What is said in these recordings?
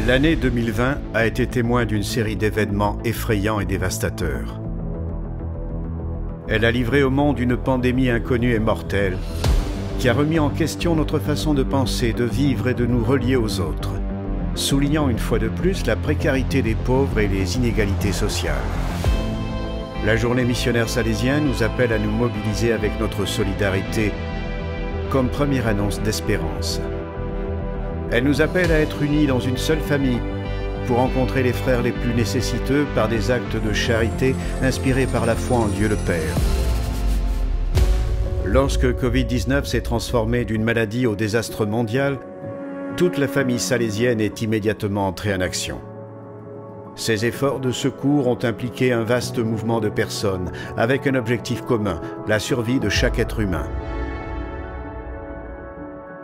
L'année 2020 a été témoin d'une série d'événements effrayants et dévastateurs. Elle a livré au monde une pandémie inconnue et mortelle qui a remis en question notre façon de penser, de vivre et de nous relier aux autres, soulignant une fois de plus la précarité des pauvres et les inégalités sociales. La journée missionnaire salésien nous appelle à nous mobiliser avec notre solidarité comme première annonce d'espérance. Elle nous appelle à être unis dans une seule famille pour rencontrer les frères les plus nécessiteux par des actes de charité inspirés par la foi en Dieu le Père. Lorsque Covid-19 s'est transformé d'une maladie au désastre mondial, toute la famille salésienne est immédiatement entrée en action. Ces efforts de secours ont impliqué un vaste mouvement de personnes avec un objectif commun, la survie de chaque être humain.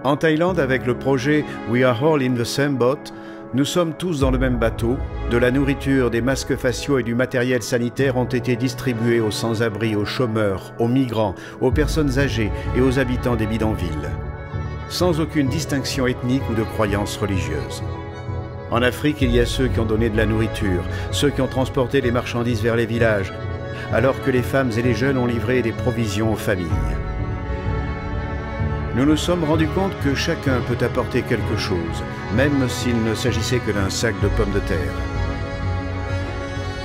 En Thaïlande, avec le projet We Are All in the Same Boat, nous sommes tous dans le même bateau. De la nourriture, des masques faciaux et du matériel sanitaire ont été distribués aux sans-abri, aux chômeurs, aux migrants, aux personnes âgées et aux habitants des bidonvilles, sans aucune distinction ethnique ou de croyance religieuse. En Afrique, il y a ceux qui ont donné de la nourriture, ceux qui ont transporté les marchandises vers les villages, alors que les femmes et les jeunes ont livré des provisions aux familles. Nous nous sommes rendus compte que chacun peut apporter quelque chose, même s'il ne s'agissait que d'un sac de pommes de terre.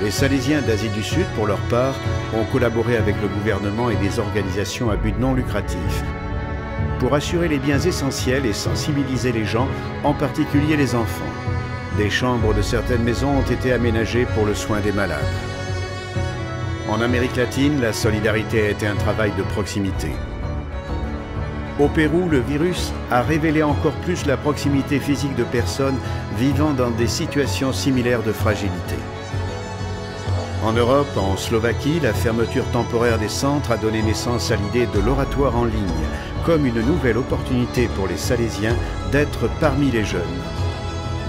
Les Salésiens d'Asie du Sud, pour leur part, ont collaboré avec le gouvernement et des organisations à but non lucratif pour assurer les biens essentiels et sensibiliser les gens, en particulier les enfants. Des chambres de certaines maisons ont été aménagées pour le soin des malades. En Amérique latine, la solidarité a été un travail de proximité. Au Pérou, le virus a révélé encore plus la proximité physique de personnes vivant dans des situations similaires de fragilité. En Europe, en Slovaquie, la fermeture temporaire des centres a donné naissance à l'idée de l'oratoire en ligne, comme une nouvelle opportunité pour les Salésiens d'être parmi les jeunes.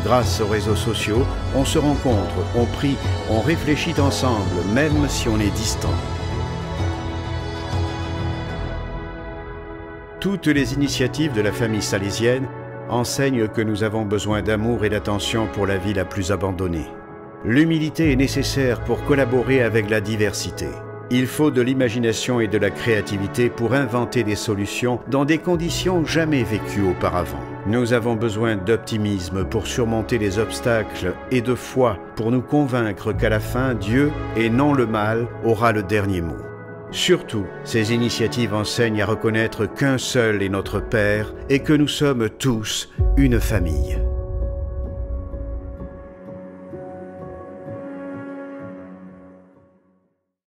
Grâce aux réseaux sociaux, on se rencontre, on prie, on réfléchit ensemble, même si on est distant. Toutes les initiatives de la famille salésienne enseignent que nous avons besoin d'amour et d'attention pour la vie la plus abandonnée. L'humilité est nécessaire pour collaborer avec la diversité. Il faut de l'imagination et de la créativité pour inventer des solutions dans des conditions jamais vécues auparavant. Nous avons besoin d'optimisme pour surmonter les obstacles et de foi pour nous convaincre qu'à la fin, Dieu, et non le mal, aura le dernier mot. Surtout, ces initiatives enseignent à reconnaître qu'un seul est notre Père et que nous sommes tous une famille.